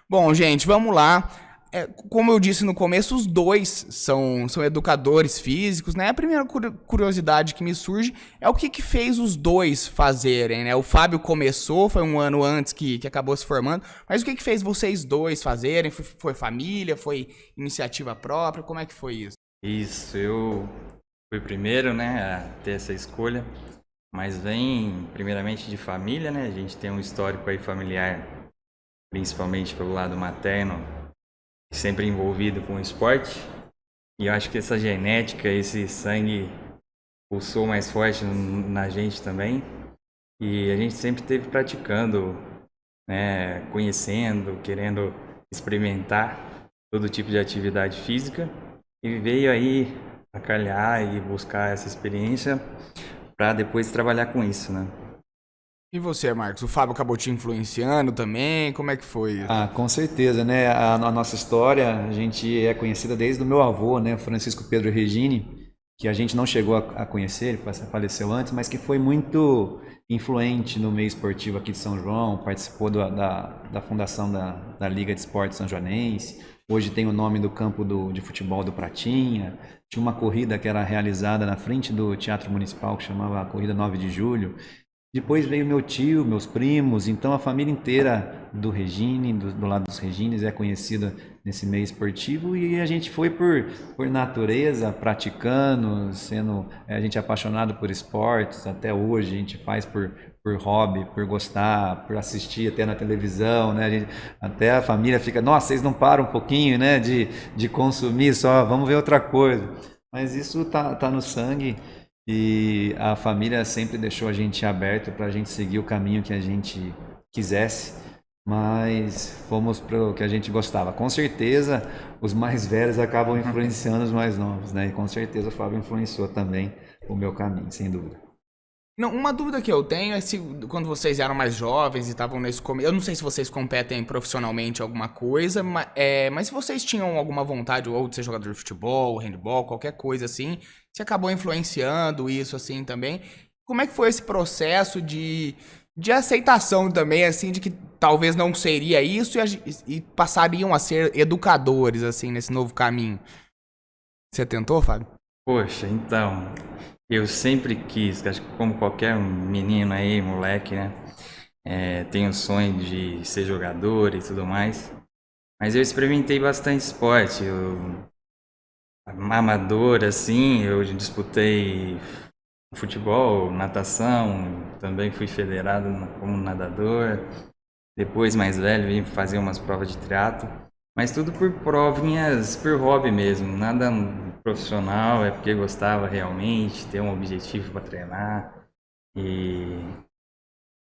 Bom, gente, vamos lá. Como eu disse no começo, os dois são educadores físicos, né? A primeira curiosidade que me surge é o que fez os dois fazerem, né? O Fábio começou, foi um ano antes que acabou se formando, mas o que fez vocês dois fazerem? Foi família? Foi iniciativa própria? Como é que foi isso? Isso, eu fui o primeiro, né, a ter essa escolha, mas vem primeiramente de família, né? A gente tem um histórico aí familiar, principalmente pelo lado materno, sempre envolvido com o esporte. E eu acho que essa genética, esse sangue pulsou mais forte na gente também. E a gente sempre esteve praticando, né, conhecendo, querendo experimentar todo tipo de atividade física. E veio aí a calhar e buscar essa experiência para depois trabalhar com isso, né? E você, Marcos? O Fábio acabou te influenciando também? Como é que foi isso? Ah, com certeza, né? A nossa história, a gente é conhecida desde o meu avô, né? Francisco Pedro Regini, que a gente não chegou a conhecer, ele faleceu antes, mas que foi muito influente no meio esportivo aqui de São João, participou da fundação da Liga de Esportes São Joanense, hoje tem o nome do campo de futebol do Pratinha, tinha uma corrida que era realizada na frente do Teatro Municipal, que chamava a Corrida 9 de Julho. Depois veio meu tio, meus primos, então a família inteira do Regine, do lado dos Regines, é conhecida nesse meio esportivo e a gente foi por natureza, praticando, a gente é apaixonado por esportes, até hoje a gente faz por hobby, por gostar, por assistir até na televisão, né? Até a família fica, nossa, vocês não param um pouquinho, né, de consumir só, vamos ver outra coisa. Mas isso tá no sangue. E a família sempre deixou a gente aberto para a gente seguir o caminho que a gente quisesse, mas fomos para o que a gente gostava. Com certeza, os mais velhos acabam influenciando os mais novos, né? E com certeza o Fábio influenciou também o meu caminho, sem dúvida. Não, uma dúvida que eu tenho é se quando vocês eram mais jovens e estavam nesse começo, eu não sei se vocês competem profissionalmente em alguma coisa, mas se vocês tinham alguma vontade ou de ser jogador de futebol, handball, qualquer coisa assim, se acabou influenciando isso assim também. Como é que foi esse processo de aceitação também, assim, de que talvez não seria isso e passariam a ser educadores, assim, nesse novo caminho? Você tentou, Fábio? Poxa, então, eu sempre quis, acho que como qualquer menino aí, moleque, né? Tem o sonho de ser jogador e tudo mais. Mas eu experimentei bastante esporte. Amador, assim, eu disputei futebol, natação, também fui federado como nadador. Depois, mais velho, vim fazer umas provas de triatlo. Mas tudo por provinhas, por hobby mesmo. Nada profissional, é porque gostava realmente, ter um objetivo para treinar. E,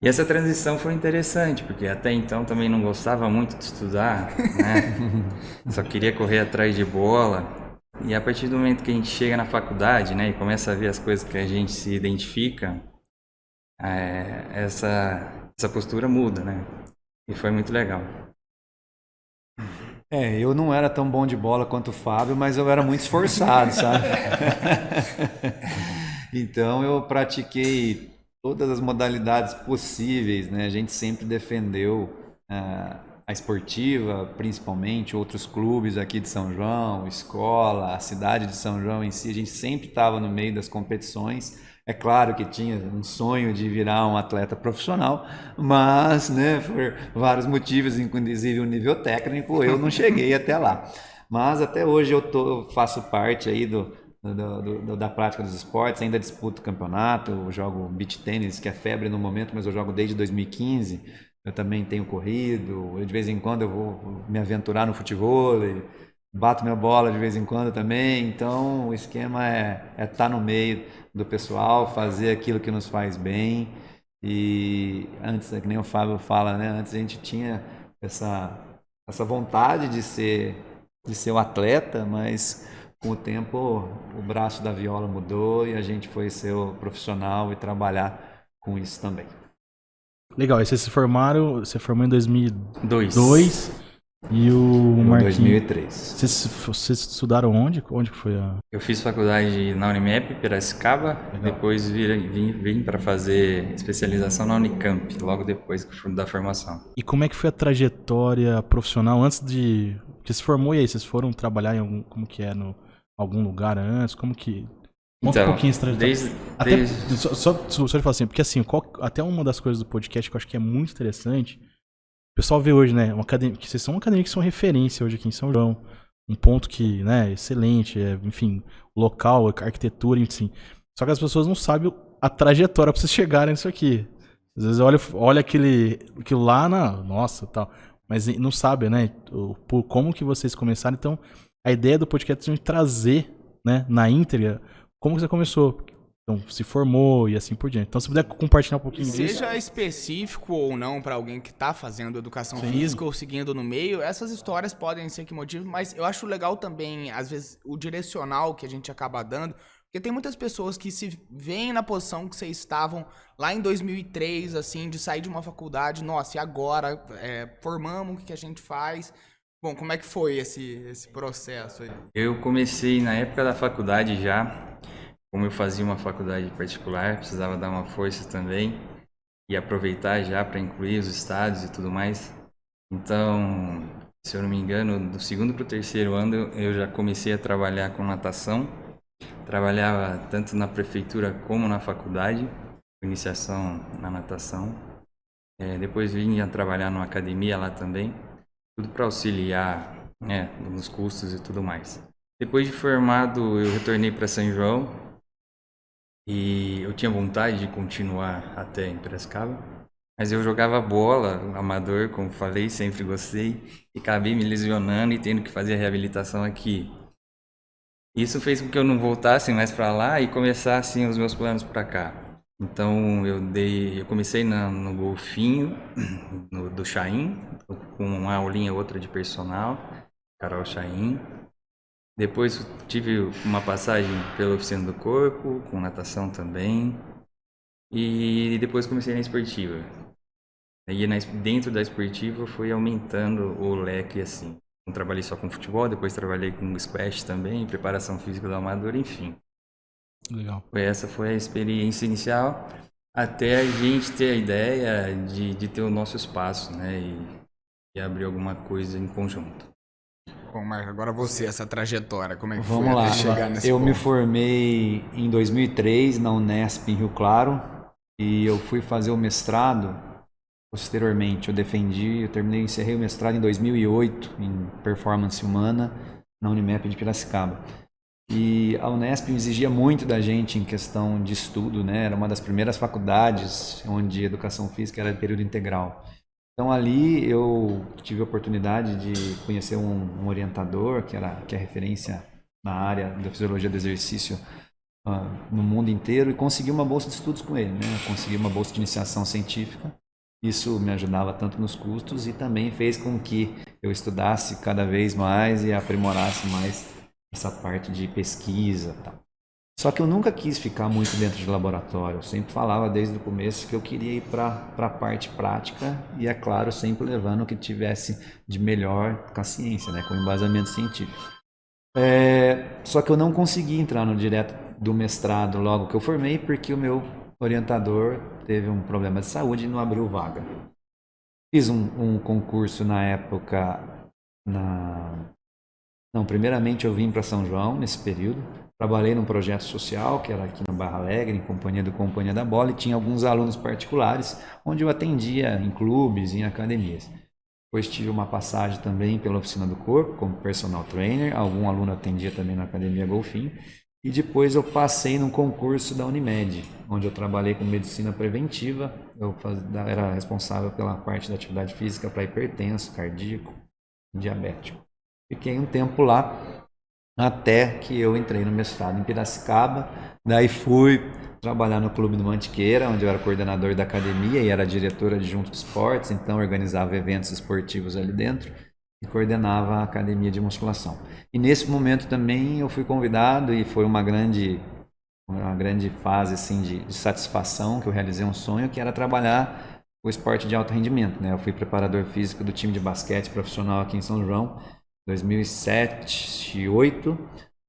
e essa transição foi interessante, porque até então também não gostava muito de estudar, né? Só queria correr atrás de bola. E a partir do momento que a gente chega na faculdade, né, e começa a ver as coisas que a gente se identifica, essa postura muda, né? E foi muito legal. Eu não era tão bom de bola quanto o Fábio, mas eu era muito esforçado, sabe? Então eu pratiquei todas as modalidades possíveis, né? A gente sempre defendeu a esportiva, principalmente outros clubes aqui de São João, escola, a cidade de São João em si, a gente sempre estava no meio das competições. É claro que tinha um sonho de virar um atleta profissional, mas, né, por vários motivos, inclusive o nível técnico, eu não cheguei até lá. Mas até hoje eu faço parte aí da prática dos esportes, ainda disputo campeonato, eu jogo beach tênis, que é febre no momento, mas eu jogo desde 2015. Eu também tenho corrido, de vez em quando eu vou me aventurar no futebol, bato minha bola de vez em quando também. Então o esquema é estar no meio do pessoal, fazer aquilo que nos faz bem. E antes, que nem o Fábio fala, né? Antes a gente tinha essa vontade de ser o atleta, mas com o tempo o braço da viola mudou e a gente foi ser o profissional e trabalhar com isso também. Legal, aí vocês se formaram, você formou em Dois. 2002 E o Em Marquinhos? 2003. Vocês estudaram onde? Onde que foi a... Eu fiz faculdade na Unimap, Piracicaba, Legal. depois vim para fazer especialização na Unicamp, logo depois da formação. E como é que foi a trajetória profissional antes de... Porque se formou e aí, vocês foram trabalhar em algum... Como que é? Algum lugar antes? Como que... Conta um Então, pouquinho essa trajetória. desde... Só de falar assim, porque assim, até uma das coisas do podcast que eu acho que é muito interessante, o pessoal vê hoje, né, uma academia, que vocês são uma academia que são referência hoje aqui em São João, um ponto que, né, excelente, enfim, local, arquitetura, enfim. Só que as pessoas não sabem a trajetória pra vocês chegarem nisso aqui. Às vezes olha aquilo lá, nossa, tal, mas não sabe, né, por como que vocês começaram. Então, a ideia do podcast é a gente trazer, né, na íntegra, como que você começou? Então, se formou e assim por diante. Então, se puder compartilhar um pouquinho disso. Seja específico ou não para alguém que está fazendo educação física ou seguindo no meio, essas histórias podem ser que motivem, mas eu acho legal também, às vezes, o direcional que a gente acaba dando, porque tem muitas pessoas que se veem na posição que vocês estavam lá em 2003, assim, de sair de uma faculdade, nossa, e agora? Formamos, o que a gente faz? Bom, como é que foi esse processo aí? Eu comecei na época da faculdade já, como eu fazia uma faculdade particular, precisava dar uma força também e aproveitar já para incluir os estados e tudo mais. Então, se eu não me engano, do segundo para o terceiro ano eu já comecei a trabalhar com natação. Trabalhava tanto na prefeitura como na faculdade, iniciação na natação. Depois vim a trabalhar numa academia lá também, tudo para auxiliar, né, nos custos e tudo mais. Depois de formado, eu retornei para São João e eu tinha vontade de continuar até em Piracicaba, mas eu jogava bola, amador, como falei, sempre gostei, e acabei me lesionando e tendo que fazer a reabilitação aqui. Isso fez com que eu não voltasse mais para lá e começassem os meus planos para cá. Então eu comecei no golfinho do Chaim, com uma aulinha outra de personal, Carol Chaim. Depois tive uma passagem pela oficina do corpo, com natação também. E depois comecei na esportiva. E dentro da esportiva fui aumentando o leque assim. Não trabalhei só com futebol, depois trabalhei com squash também, preparação física do amador, enfim. Legal. Essa foi a experiência inicial, até a gente ter a ideia de ter o nosso espaço, né? E abrir alguma coisa em conjunto. Bom, Marco, agora você, essa trajetória, como é que Vamos foi lá. até chegar nesse Eu ponto? me formei em 2003 na Unesp em Rio Claro e eu fui fazer o mestrado. Posteriormente, encerrei o mestrado em 2008 em Performance Humana na Unimap de Piracicaba. E a Unesp exigia muito da gente em questão de estudo, né? Era uma das primeiras faculdades onde educação física era de período integral. Então ali eu tive a oportunidade de conhecer um orientador que é referência na área da fisiologia do exercício no mundo inteiro e consegui uma bolsa de estudos com ele, né? Consegui uma bolsa de iniciação científica. Isso me ajudava tanto nos custos e também fez com que eu estudasse cada vez mais e aprimorasse mais essa parte de pesquisa e tal. Só que eu nunca quis ficar muito dentro de laboratório. Eu sempre falava desde o começo que eu queria ir para a parte prática e, é claro, sempre levando o que tivesse de melhor com a ciência, né, com embasamento científico. Só que eu não consegui entrar no direto do mestrado logo que eu formei porque o meu orientador teve um problema de saúde e não abriu vaga. Fiz um concurso na época primeiramente eu vim para São João nesse período. Trabalhei num projeto social, que era aqui no Barra Alegre, em companhia do Companhia da Bola, e tinha alguns alunos particulares, onde eu atendia em clubes, em academias. Depois tive uma passagem também pela Oficina do Corpo, como personal trainer, algum aluno atendia também na Academia Golfinho. E depois eu passei num concurso da Unimed, onde eu trabalhei com medicina preventiva. Eu era responsável pela parte da atividade física para hipertenso, cardíaco, diabético. Fiquei um tempo lá, até que eu entrei no mestrado em Piracicaba. Daí fui trabalhar no Clube do Mantiqueira, onde eu era coordenador da academia e era diretor adjunto de esportes, então organizava eventos esportivos ali dentro e coordenava a academia de musculação. E nesse momento também eu fui convidado e foi uma grande fase assim, de satisfação, que eu realizei um sonho, que era trabalhar o esporte de alto rendimento, né? Eu fui preparador físico do time de basquete profissional aqui em São João, 2007 e 2008,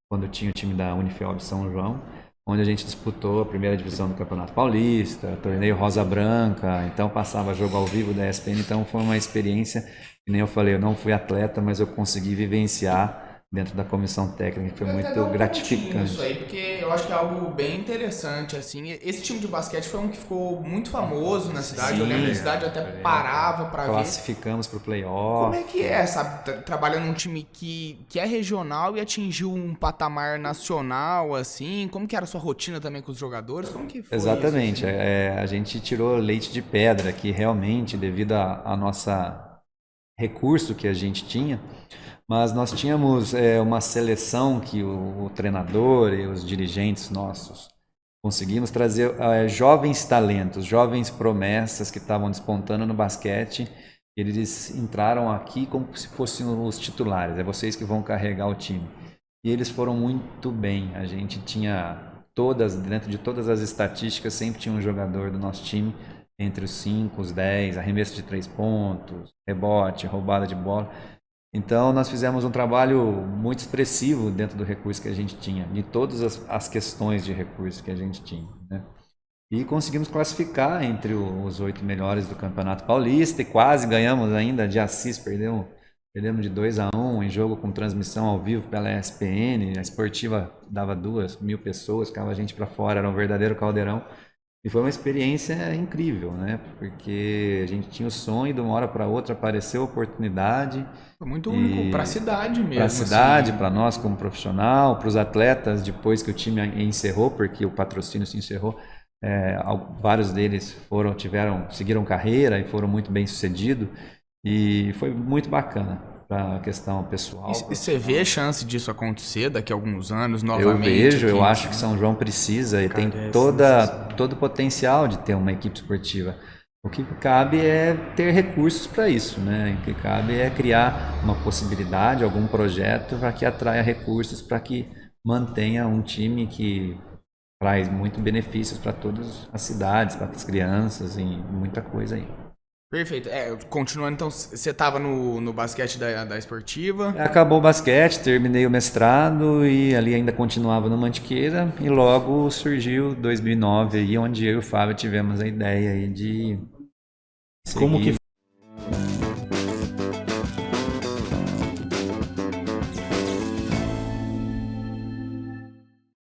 quando tinha o time da Unifel de São João, onde a gente disputou a primeira divisão do Campeonato Paulista, torneio Rosa Branca, então passava jogo ao vivo da ESPN, então foi uma experiência, que nem eu falei, eu não fui atleta, mas eu consegui vivenciar dentro da comissão técnica, que foi muito gratificante. Isso aí, porque eu acho que é algo bem interessante, assim. Esse time de basquete foi um que ficou muito famoso na cidade. Sim, Eu lembro que a cidade até parava para ver. Classificamos para o playoff. Como é que é, sabe? Trabalhando num time que é regional e atingiu um patamar nacional, assim. Como que era a sua rotina também com os jogadores? Como que foi Exatamente. isso, assim? A gente tirou leite de pedra, que realmente, devido a nossa recurso que a gente tinha, mas nós tínhamos uma seleção que o treinador e os dirigentes nossos conseguimos trazer jovens talentos, jovens promessas que estavam despontando no basquete. Eles entraram aqui como se fossem os titulares, é vocês que vão carregar o time. E eles foram muito bem. A gente tinha dentro de todas as estatísticas, sempre tinha um jogador do nosso time entre os 5, os 10, arremesso de 3 pontos, rebote, roubada de bola. Então, nós fizemos um trabalho muito expressivo dentro do recurso que a gente tinha, de todas as questões de recurso que a gente tinha, né? E conseguimos classificar entre os 8 melhores do Campeonato Paulista e quase ganhamos ainda de Assis, perdemos de 2-1 em jogo com transmissão ao vivo pela ESPN, a esportiva dava 2.000 pessoas, ficava a gente para fora, era um verdadeiro caldeirão. E foi uma experiência incrível, né? Porque a gente tinha o sonho e de uma hora para outra apareceu a oportunidade. Foi muito único para a cidade mesmo. Para a cidade, assim. para nós como profissional, para os atletas, depois que o time encerrou, porque o patrocínio se encerrou, vários deles seguiram carreira e foram muito bem sucedidos. E foi muito bacana para a questão pessoal. E você vê a chance disso acontecer daqui a alguns anos, novamente? Eu acho que São João precisa e tem todo o potencial de ter uma equipe esportiva. O que cabe é ter recursos para isso, né? O que cabe é criar uma possibilidade, algum projeto para que atraia recursos, para que mantenha um time que traz muito benefícios para todas as cidades, para as crianças e muita coisa aí. Perfeito. Continuando, então, você estava no basquete da esportiva. Acabou o basquete, terminei o mestrado e ali ainda continuava no Mantiqueira e logo surgiu 2009 aí, onde eu e o Fábio tivemos a ideia aí de Como que